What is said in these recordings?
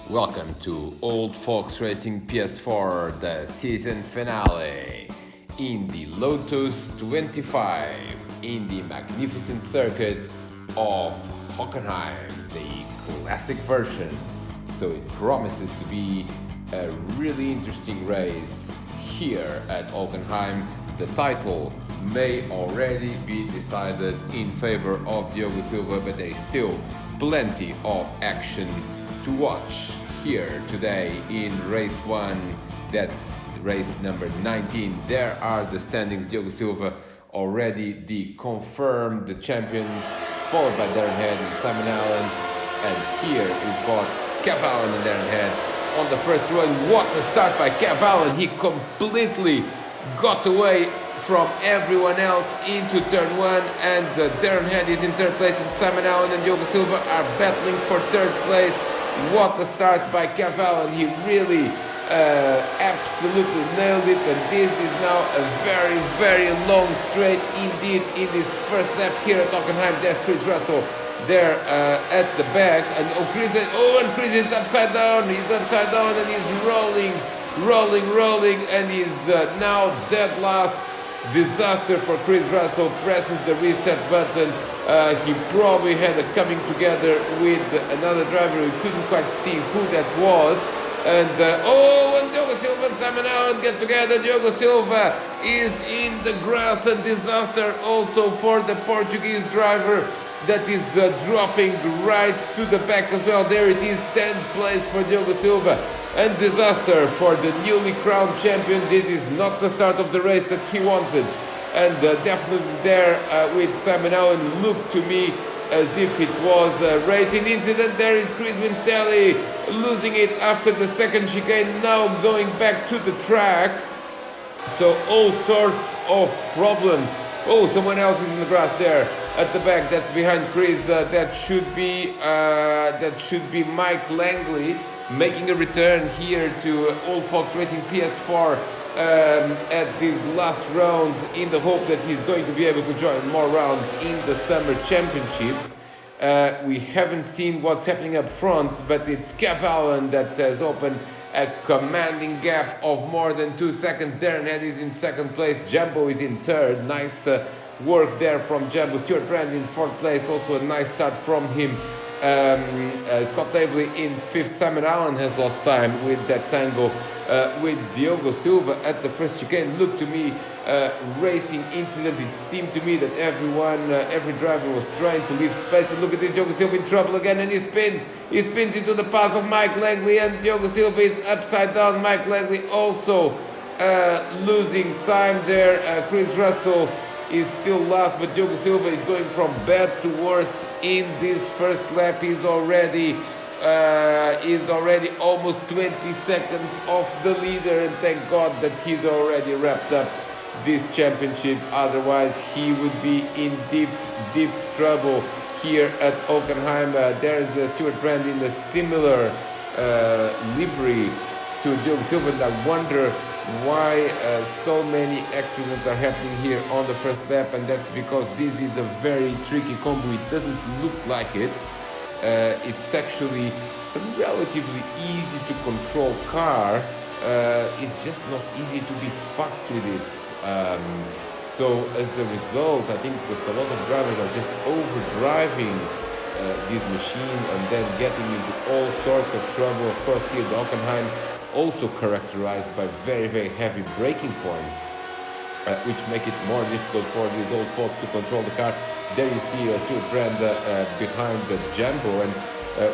Welcome to Old Folks Racing PS4, the season finale, in the Lotus 25, in the magnificent circuit of Hockenheim, the classic version. So it promises to be a really interesting race here at Hockenheim. The title may already be decided in favor of Diogo Silva, but there is still plenty of action to watch here today in race 1. That's race number 19. There are the standings. Diogo Silva already the confirmed champion, followed by Darren Head and Simon Allen. And here we've got Kev Allen and Darren Head on the first run. What a start by Kev Allen. He completely got away from everyone else into turn 1, and Darren Head is in third place, and Simon Allen and Diogo Silva are battling for third place. What a start by Kev Allen. He really absolutely nailed it, and this is now a very, very long straight indeed in this first lap here at Hockenheim. There's Chris Russell there at the back, and Chris is upside down. He's upside down and he's rolling, and he's now dead last. Disaster for Chris Russell. Presses the reset button. He probably had a coming together with another driver. We couldn't quite see who that was. And and Diogo Silva and Simon Allen get together. Diogo Silva is in the grass, and disaster also for the Portuguese driver that is dropping right to the back as well. There it is, 10th place for Diogo Silva. And disaster for the newly crowned champion. This is not the start of the race that he wanted. And definitely there with Simon Allen looked to me as if it was a racing incident. There is Chris Winstelli losing it after the second chicane, now going back to the track. So all sorts of problems. Oh, someone else is in the grass there at the back. That's behind Chris. That should be Mike Langley, making a return here to Old Folks Racing PS4 at this last round, in the hope that he's going to be able to join more rounds in the Summer Championship. We haven't seen what's happening up front, but it's Kev Allen that has opened a commanding gap of more than 2 seconds. Darren Head is in second place. Jumbo is in third. Nice work there from Jumbo. Stuart Brand in fourth place. Also a nice start from him. Scott Davely in fifth. Simon Allen has lost time with that tango with Diogo Silva at the first chicane. Looked to me racing incident. It seemed to me that every driver was trying to leave space. And look at this, Diogo Silva in trouble again, and he spins into the path of Mike Langley, and Diogo Silva is upside down. Mike Langley also losing time there. Chris Russell is still last, but Diogo Silva is going from bad to worse in this first lap. He's already almost 20 seconds off the leader, and thank God that he's already wrapped up this championship. Otherwise, he would be in deep trouble here at Hockenheim. There's Stuart Brand in a similar livery to Diogo Silva, and I wonder why so many accidents are happening here on the first lap, and that's because this is a very tricky combo. It doesn't look like it. It's actually a relatively easy to control car. It's just not easy to be fast with it. So as a result, I think that a lot of drivers are just overdriving this machine and then getting into all sorts of trouble. Of course, here the Hockenheim also characterized by very, very heavy braking points, which make it more difficult for these old folks to control the car. There you see Stuart Brand behind the Jumbo, and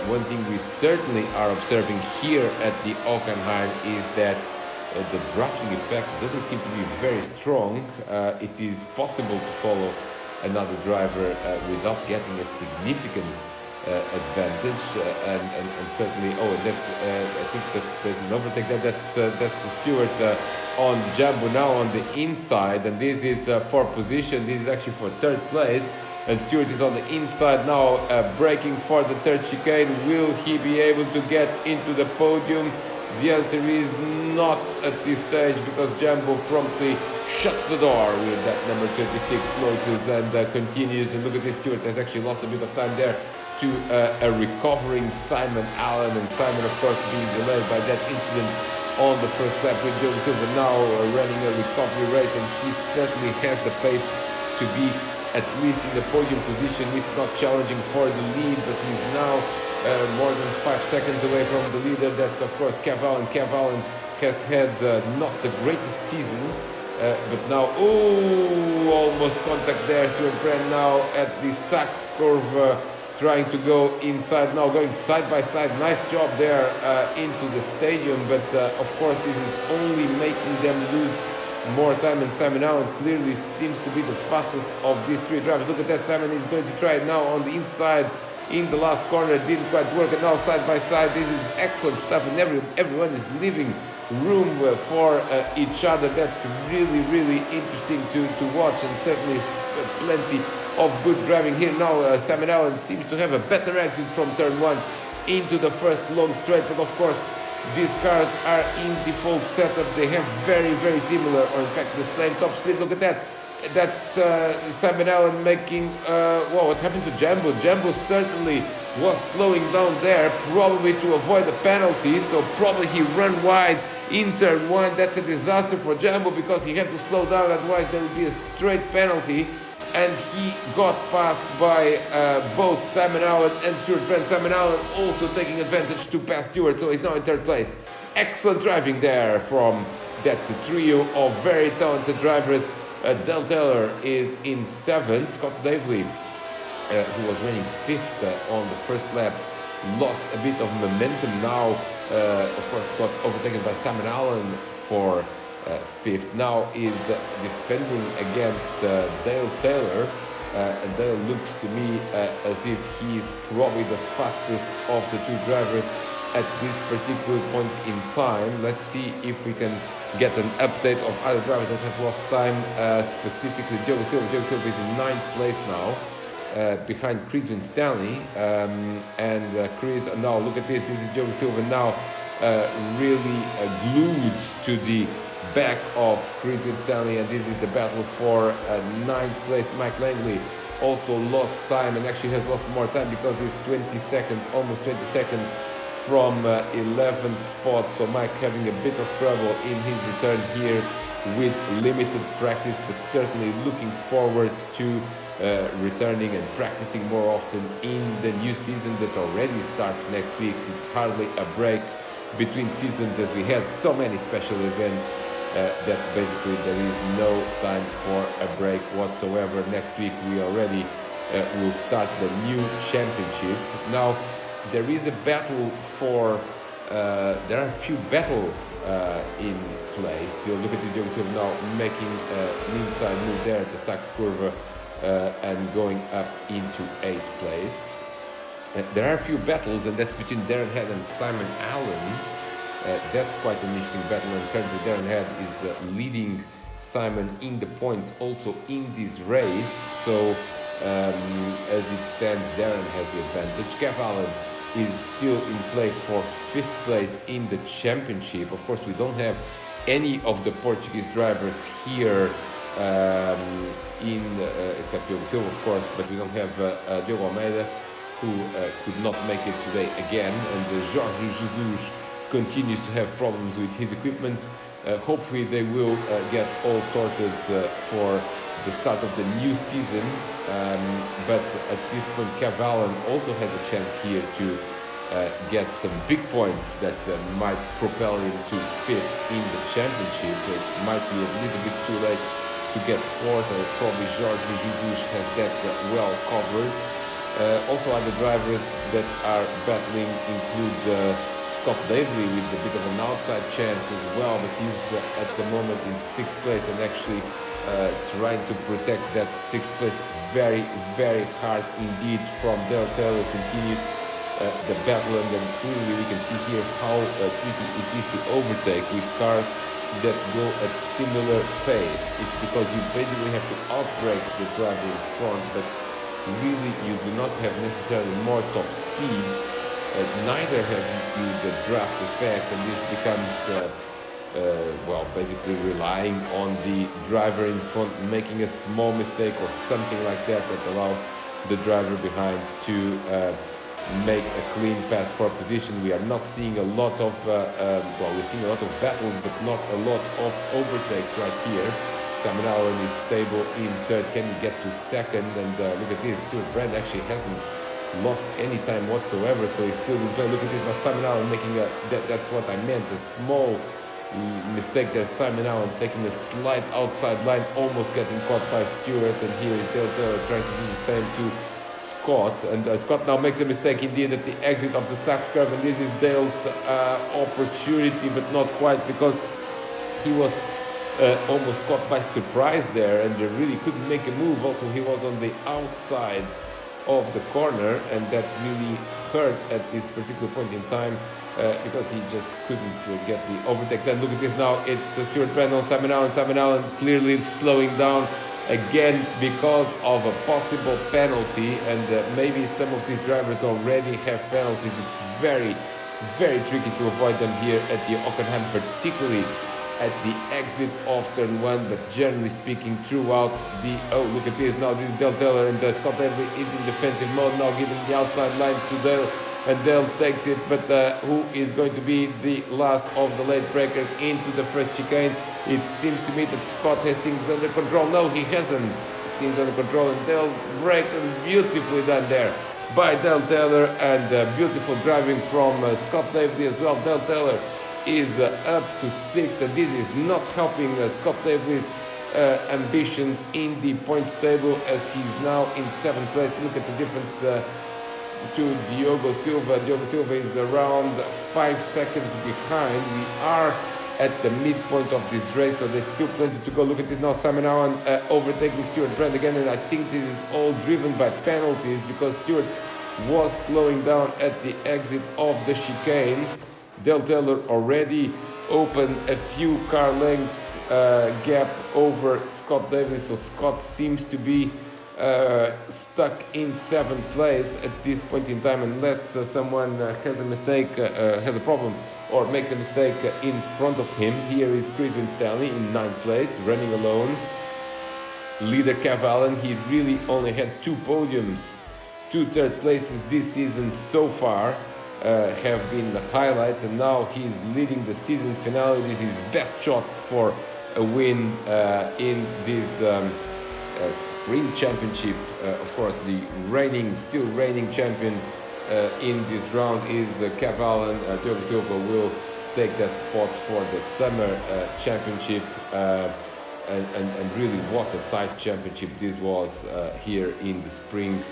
one thing we certainly are observing here at the Hockenheim is that the drafting effect doesn't seem to be very strong. It is possible to follow another driver without getting a significant advantage, and certainly I think that there's an overtake there. That's Stuart on Jumbo now on the inside, and this is for position. This is actually for third place, and Stuart is on the inside now, braking for the third chicane. Will he be able to get into the podium? The answer is not at this stage, because Jumbo promptly shuts the door with that number 26 Lotus and continues. And look at this, Stuart has actually lost a bit of time there to a recovering Simon Allen, and Simon, of course, being delayed by that incident on the first lap with Joe Silva now running a recovery race, and he certainly has the pace to be at least in the podium position, if not challenging for the lead, but he's now more than 5 seconds away from the leader. That's of course Kev Allen. Kev Allen has had not the greatest season, but now, almost contact there. Stuart Brand now at the Sachs curve, trying to go inside, now going side by side. Nice job there into the stadium, but of course this is only making them lose more time, and Simon Allen clearly seems to be the fastest of these three drivers. Look at that, Simon is going to try it now on the inside in the last corner. It didn't quite work, and now side by side. This is excellent stuff, and everyone is leaving room for each other. That's really interesting to watch, and certainly plenty of good driving here. Now Simon Allen seems to have a better exit from turn 1 into the first long straight, but of course these cars are in default setups. They have very similar, or in fact the same top speed. Look at that. That's Simon Allen making, what happened to Jambo? Jambo certainly was slowing down there, probably to avoid a penalty, so probably he ran wide in turn 1. That's a disaster for Jambo because he had to slow down, otherwise there would be a straight penalty. And he got passed by both Simon Allen and Stuart Brand. Simon Allen also taking advantage to pass Stuart, so he's now in third place. Excellent driving there from that trio of very talented drivers. Dale Taylor is in 7th. Scott Davely, who was running 5th on the first lap, lost a bit of momentum now. Of course, got overtaken by Simon Allen for 5th. Now is defending against Dale Taylor, and Dale looks to me as if he's probably the fastest of the two drivers at this particular point in time. Let's see if we can get an update of other drivers that have lost time, specifically Joe Silva. Joe Silva is in 9th place now, behind Chris Winstanley, and Chris, now look at this is Joe Silva now really glued to the back of Chris Winstanley, and this is the battle for 9th place. Mike Langley also lost time, and actually has lost more time because he's 20 seconds, almost 20 seconds from 11th spot. So Mike having a bit of trouble in his return here with limited practice, but certainly looking forward to returning and practicing more often in the new season that already starts next week. It's hardly a break between seasons, as we had so many special events that basically there is no time for a break whatsoever. Next week we already will start the new championship. Now there is a battle for there are a few battles in play still. Look at this young Silva now making an inside move there at the Sachs curve and going up into 8th place. There are a few battles, and that's between Darren Head and Simon Allen. That's quite an interesting battle, and currently Darren Head is leading Simon in the points also in this race. So as it stands, Darren has the advantage. Kev Allen is still in play for 5th place in the championship. Of course, we don't have any of the Portuguese drivers here except Diogo Silva, of course, but we don't have Diogo Almeida, who could not make it today again, and Jorge Jesus continues to have problems with his equipment. Hopefully they will get all sorted for the start of the new season, but at this point Kev Allen also has a chance here to get some big points that might propel him to 5th in the championship. So it might be a little bit too late to get 4th, or probably Jorge Jesus has that well covered. Also other drivers that are battling include Scott Davely with a bit of an outside chance as well, but he's at the moment in 6th place and actually trying to protect that 6th place very hard indeed. From Dale Taylor continues the battle, and then clearly we can see here how tricky it is to overtake with cars that go at similar pace. It's because you basically have to outbrake the driver in front, but really you do not have necessarily more top speed. Neither have you the draft effect, and this becomes basically relying on the driver in front making a small mistake or something like that that allows the driver behind to make a clean pass for position. We are not seeing a lot of, we're seeing a lot of battles, but not a lot of overtakes right here. Simon Allen is stable in third. Can he get to second? And look at this, Stuart Brand actually hasn't lost any time whatsoever, so he's still in play. Look at this, now Simon Allen making that's what I meant, a small mistake there. Simon Allen taking a slight outside line, almost getting caught by Stewart, and here is Dale Taylor trying to do the same to Scott, and Scott now makes a mistake indeed at the exit of the Sachs curve, and this is Dale's opportunity, but not quite, because he was almost caught by surprise there, and really couldn't make a move. Also, he was on the outside of the corner, and that really hurt at this particular point in time, because he just couldn't get the overtake. Then look at this now, it's Stuart Brand on Simon Allen. Simon Allen clearly slowing down again because of a possible penalty, and maybe some of these drivers already have penalties. It's very, very tricky to avoid them here at the Hockenheim, particularly at the exit of turn one, but generally speaking throughout the... Oh, look at this now, this is Dale Taylor, and Scott Avery is in defensive mode now, giving the outside line to Dale, and Dale takes it, but who is going to be the last of the late breakers into the first chicane? It seems to me that Scott has things under control. No, he hasn't things under control, and Dale breaks, and beautifully done there by Dale Taylor, and beautiful driving from Scott Avery as well. Dale Taylor is up to 6th, and this is not helping Scott Avery's ambitions in the points table, as he's now in 7th place. Look at the difference to Diogo Silva. Diogo Silva is around 5 seconds behind. We are at the midpoint of this race, so there's still plenty to go. Look at this now, Simon Allen overtaking Stuart Brand again, and I think this is all driven by penalties, because Stuart was slowing down at the exit of the chicane. Dale Taylor already opened a few car lengths gap over Scott Davis, so Scott seems to be stuck in 7th place at this point in time, unless someone has a mistake, has a problem, or makes a mistake in front of him. Here is Chris Winstanley in 9th place, running alone. Leader Kev Allen, he really only had 2 podiums, 2 third places this season so far. Have been the highlights, and now he's leading the season finale. This is his best shot for a win in this sprint championship. Of course, the still reigning champion in this round is Kev Allen. Diogo Silva will take that spot for the summer championship, and really what a tight championship this was here in the spring,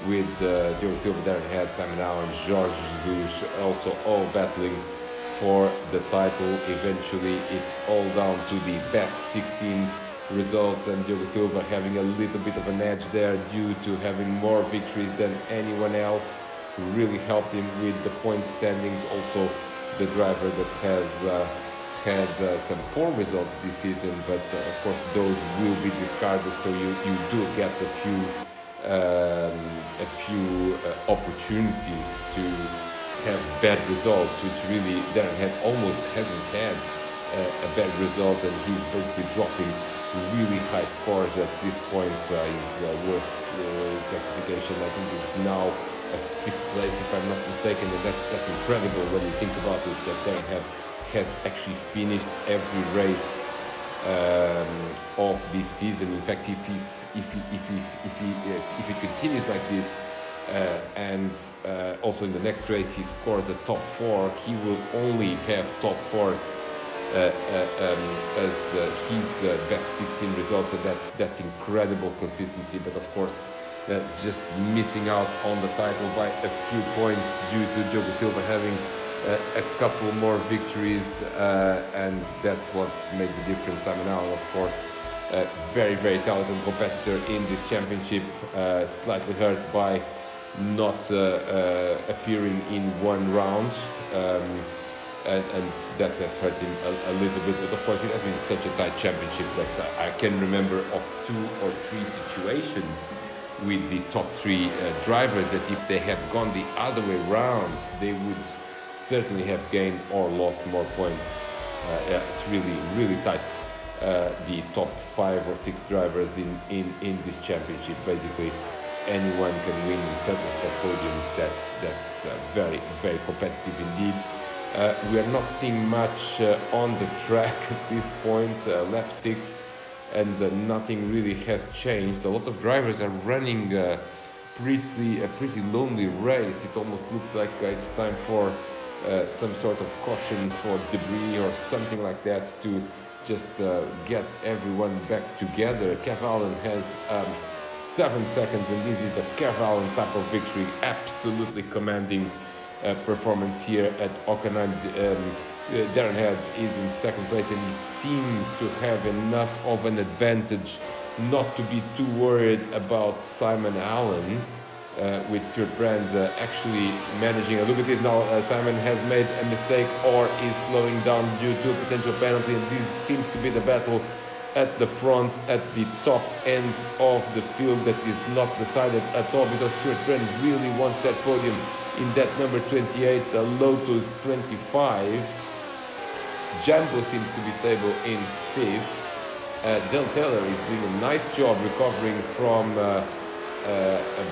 with Diogo Silva, Darren Head, Simon Allen, Jorge Jesus, also all battling for the title. Eventually it's all down to the best 16 results, and Diogo Silva having a little bit of an edge there due to having more victories than anyone else, who really helped him with the point standings. Also the driver that has had some poor results this season, but of course those will be discarded, so you do get a few opportunities to have bad results, which really Darren Head almost hasn't had a bad result, and he's basically dropping really high scores at this point. His worst classification, I think, is now a 5th place, if I'm not mistaken, and that's incredible when you think about it, that Darren Head has actually finished every race of this season. In fact, if he continues like this, and also in the next race he scores a top 4, he will only have top 4s as his best 16 results, and that's incredible consistency. But of course, just missing out on the title by a few points due to Diogo Silva having a couple more victories, and that's what made the difference. Simon Allen, of course, very, very talented competitor in this championship, slightly hurt by not appearing in one round, and that has hurt him a little bit. But of course, it has been such a tight championship that I can remember of 2 or 3 situations with the top 3 drivers that if they had gone the other way round, they would certainly have gained or lost more points. It's really, really tight. The top 5 or 6 drivers in this championship, basically anyone can win in certain podiums. That's very, very competitive indeed. We are not seeing much on the track at this point, lap 6, and nothing really has changed. A lot of drivers are running a pretty lonely race. It almost looks like it's time for some sort of caution for debris or something like that to just get everyone back together. Kev Allen has 7 seconds, and this is a Kev Allen type of victory. Absolutely commanding performance here at Hockenheim. Darren Head is in second place, and he seems to have enough of an advantage not to be too worried about Simon Allen, with Stuart Brand actually managing. Look at this now, Simon has made a mistake or is slowing down due to a potential penalty, and this seems to be the battle at the front, at the top end of the field, that is not decided at all, because Stuart Brand really wants that podium in that number 28, Lotus 25. Jumbo seems to be stable in 5th. Del Taylor is doing a nice job recovering from a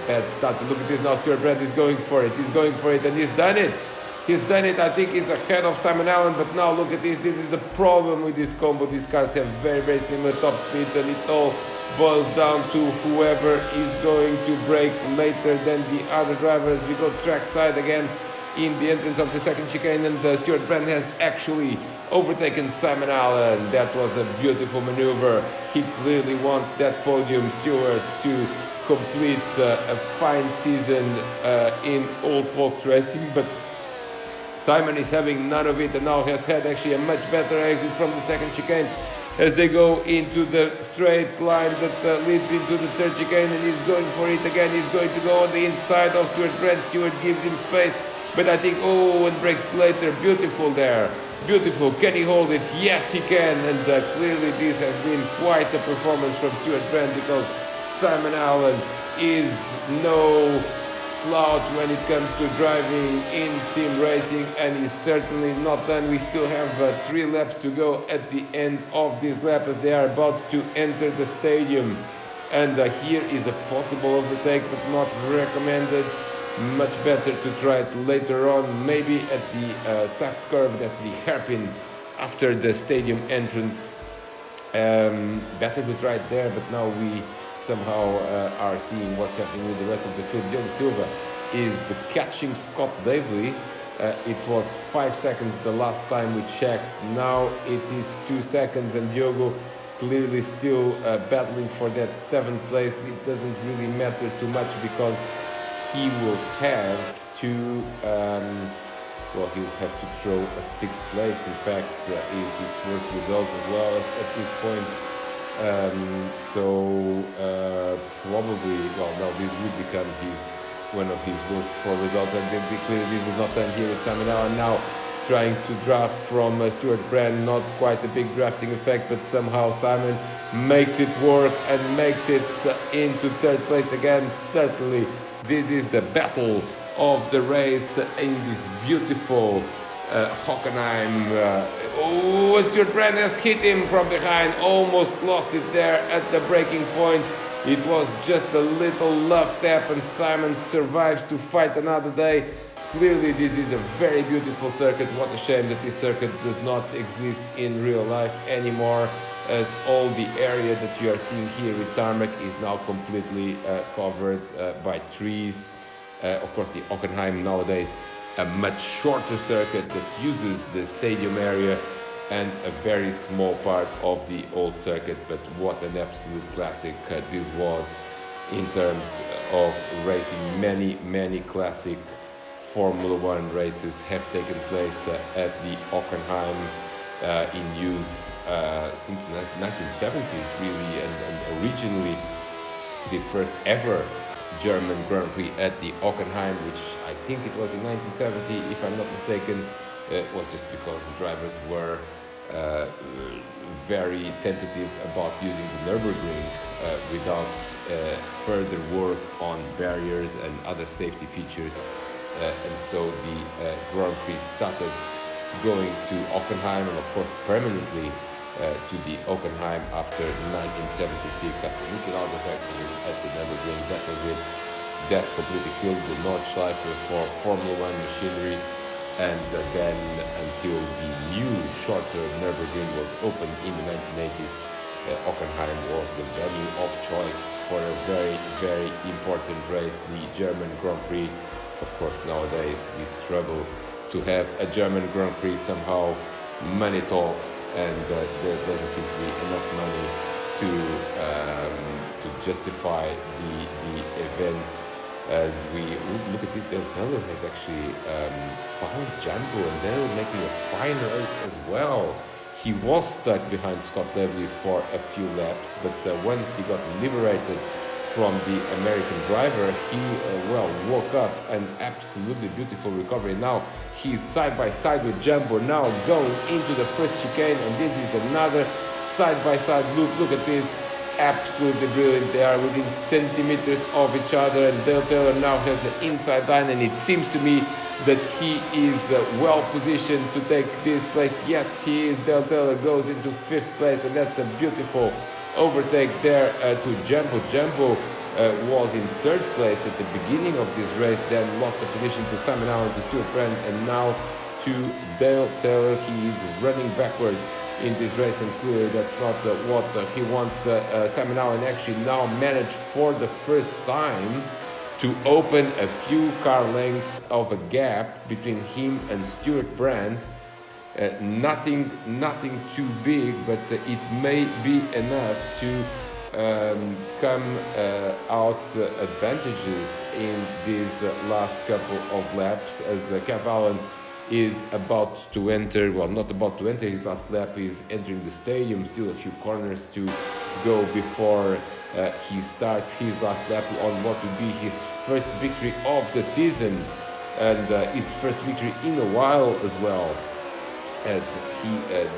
bad start. Look at this now, Stuart Brand is going for it. He's going for it, and he's done it. He's done it. I think he's ahead of Simon Allen, but now look at this. This is the problem with this combo. These cars have very, very similar top speeds, and it all boils down to whoever is going to brake later than the other drivers. We go trackside again in the entrance of the second chicane, and Stuart Brand has actually overtaken Simon Allen. That was a beautiful maneuver. He clearly wants that podium, Stuart, to complete a fine season in Old Folks Racing, but Simon is having none of it, and now has had actually a much better exit from the second chicane as they go into the straight line that leads into the third chicane, and he's going for it again. He's going to go on the inside of Stuart Brand. Stuart gives him space, but I think, and brakes later. Beautiful there. Beautiful. Can he hold it? Yes, he can. And clearly this has been quite a performance from Stuart Brand, because Simon Allen is no slouch when it comes to driving in sim racing, and he's certainly not done. We still have 3 laps to go at the end of this lap, as they are about to enter the stadium. And here is a possible overtake, but not recommended. Much better to try it later on, maybe at the Sachs curve. That's the hairpin after the stadium entrance. Better to try it there, but now we somehow are seeing what's happening with the rest of the field. Diogo Silva is catching Scott Davely. It was 5 seconds the last time we checked. Now it is 2 seconds, and Diogo clearly still battling for that 7th place. It doesn't really matter too much, because he will have to he'll have to throw a 6th place. In fact, is its worst result as well at this point. Probably, now this would become one of his worst 4 results, and clearly this was not done here with Simon Allen. Now trying to draft from Stuart Brand, not quite a big drafting effect, but somehow Simon makes it work and makes it into 3rd place again. Certainly this is the battle of the race in this beautiful Hockenheim. Stuart Brand has hit him from behind, almost lost it there at the breaking point. It was just a little love tap, and Simon survives to fight another day. Clearly this is a very beautiful circuit. What a shame that this circuit does not exist in real life anymore, as all the area that you are seeing here with tarmac is now completely covered by trees. Of course, the Hockenheim nowadays, a much shorter circuit that uses the stadium area and a very small part of the old circuit. But what an absolute classic this was in terms of racing. Many classic Formula One races have taken place at the Hockenheim, in use since the 1970s really, and originally the first ever German Grand Prix at the Hockenheim, which I think it was in 1970 if I'm not mistaken, was just because the drivers were very tentative about using the Nürburgring without further work on barriers and other safety features, and so the Grand Prix started going to Hockenheim, and of course permanently to the Hockenheim after 1976, after Niki Lauda's accident at the Nürburgring. That was it. that completely killed the Nordschleife for Formula One machinery. And then until the new shorter Nürburgring was opened in the 1980s, Hockenheim was the venue of choice for a very, very important race, the German Grand Prix. Of course, nowadays we struggle to have a German Grand Prix. Somehow money talks, and there doesn't seem to be enough money to justify the event. As we look at this, Del Tello has actually found Jumbo, and they're making a fine race as well. He was stuck behind Scott Levy for a few laps, but once he got liberated from the American driver, he woke up, an absolutely beautiful recovery. Now he's side by side with Jumbo, now going into the first chicane, and this is another side by side loop. Look at this, absolutely brilliant. They are within centimeters of each other, and Del Taylor now has the inside line, and it seems to me that he is well positioned to take this place. Yes, he is. Del Taylor goes into 5th place, and that's a beautiful overtake there to Jumbo. Jumbo was in 3rd place at the beginning of this race, then lost the position to Simon Allen, to Stuart Brand, and now to Dale Taylor. He is running backwards in this race, and clearly that's not what he wants. Simon Allen actually now managed for the first time to open a few car lengths of a gap between him and Stuart Brand. Nothing too big, but it may be enough to come out advantages in these last couple of laps, as Kev Allen is about to enter, well, not about to enter his last lap, is entering the stadium, still a few corners to go before he starts his last lap on what would be his first victory of the season, and his first victory in a while as well, as he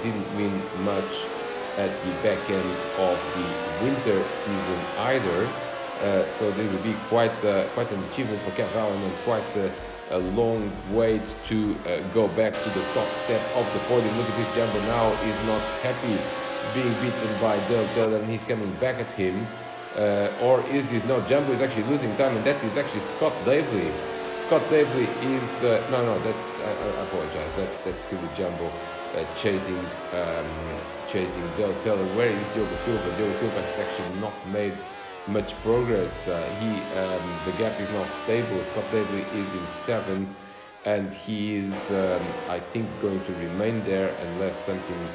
didn't win much at the back end of the winter season either. So this will be quite an achievement for Kev Allen, and quite a long wait to go back to the top step of the podium. Look at this, Jumbo now is not happy being beaten by Del Del, and he's coming back at him. Or is this, no, Jumbo is actually losing time, and that is actually Scott Davely. Scott Davely is, no, that's, I apologize, that's clearly Jumbo chasing Del Taylor. Where is Diogo Silva? Diogo Silva has actually not made much progress. The gap is now stable. Scott Davely is in 7th, and he is, I think, going to remain there unless something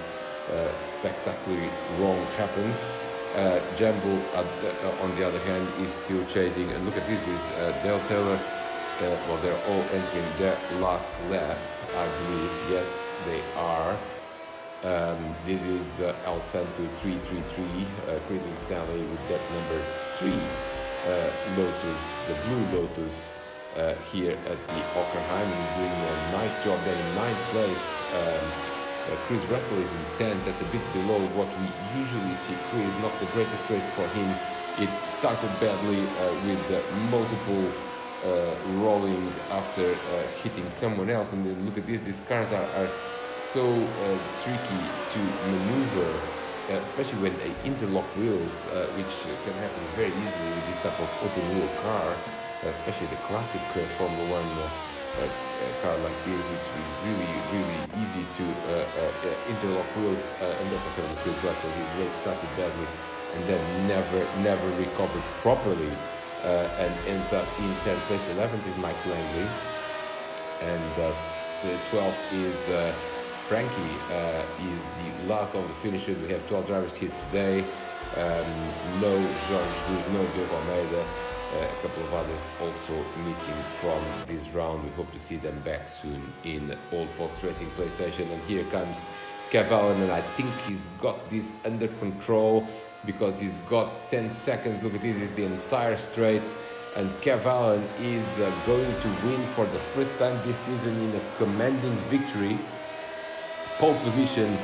spectacularly wrong happens. Jumbo, on the other hand, is still chasing, and look at this, is Del Taylor. Well, they're all entering their last lap, I believe. Yes, they are. This is El Santo 333, Chris Stanley with that number 3 Lotus, the blue Lotus, here at the Hockenheim. He's doing a nice job there in 9th place. Chris Russell is in 10th. That's a bit below what we usually see. Chris, not the greatest race for him. It started badly with multiple rolling after hitting someone else, and then look at this, these cars are so tricky to maneuver, especially when they interlock wheels, which can happen very easily with this type of open wheel car, especially the classic Formula One car like this, which is really easy to interlock wheels. And that's what happened to Chris Russell. His race started badly and then never recovered properly, and ends up in 10th place. 11th is Mike Langley, and the 12th is Frankie, is the last of the finishers. We have 12 drivers here today. No George, no Diogo Almeida, a couple of others also missing from this round. We hope to see them back soon in Old Fox Racing PlayStation. And here comes Kev Allen, and I think he's got this under control because he's got 10 seconds. Look at this, is the entire straight, and Kev Allen is going to win for the first time this season in a commanding victory. Pole position,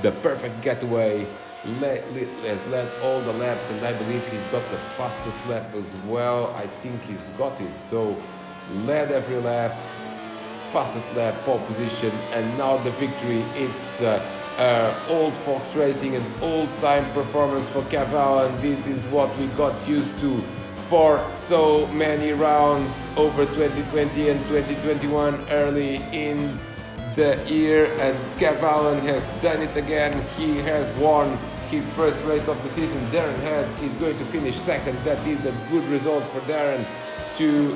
the perfect getaway, has led all the laps, and I believe he's got the fastest lap as well. I think he's got it. So led every lap, fastest lap, pole position, and now the victory. It's Old Fox Racing, an old-time performance for Kev Allen. This is what we got used to for so many rounds over 2020 and 2021 early in the year, and Kev Allen has done it again. He has won his first race of the season. Darren Head is going to finish second. That is a good result for Darren to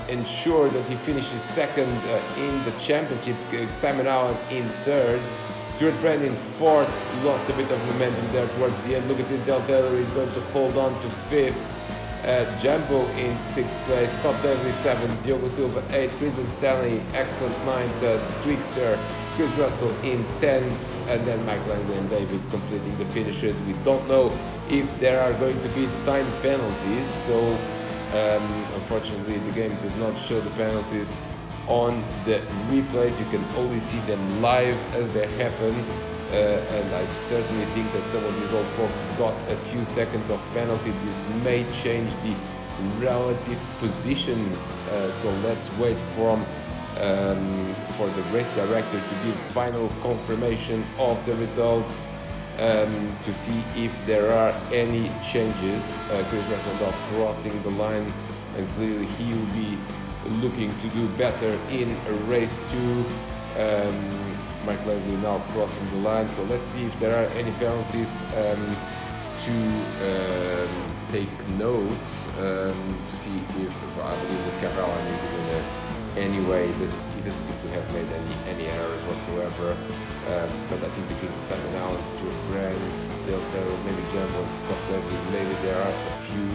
ensure that he finishes second in the championship. Simon Allen in third. Stuart Brand in fourth. Lost a bit of momentum there towards the end. Look at this. Del Taylor is going to hold on to fifth. Jumbo in sixth place. Scott Davis seventh. Diogo Silva eighth. Crispin Stanley excellent ninth. Twixter Chris Russell in 10th, and then Mike Langley and David completing the finishes. We don't know if there are going to be time penalties, so unfortunately the game does not show the penalties on the replays. You can only see them live as they happen, and I certainly think that some of these old folks got a few seconds of penalty. This may change the relative positions, so let's wait for the race director to give final confirmation of the results to see if there are any changes. Chris Russell now crossing the line, and clearly he will be looking to do better in race 2. Mike Langley now crossing the line, so let's see if there are any penalties to take note, to see if I believe that Cavalli is going to anyway. He doesn't seem to have made any errors whatsoever, but I think between Simon Allen, Stuart Brand, Del Taylor, maybe Jumbo and Scott Levy, maybe there are a few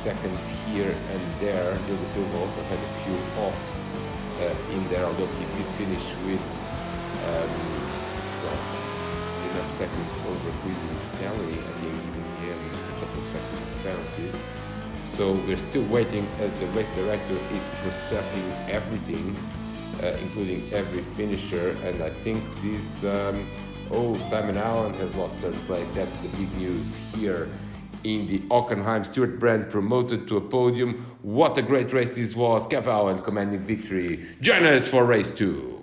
seconds here and there. Diogo Silva also had a few offs in there, although he did finish with enough seconds over Crispin Stanley. I think he has a couple of seconds of penalties. So we're still waiting as the race director is processing everything, including every finisher. And I think this, Simon Allen has lost third place. That's the big news here in the Hockenheim. Stuart Brand promoted to a podium. What a great race this was. Kev Allen commanding victory. Join us for race 2.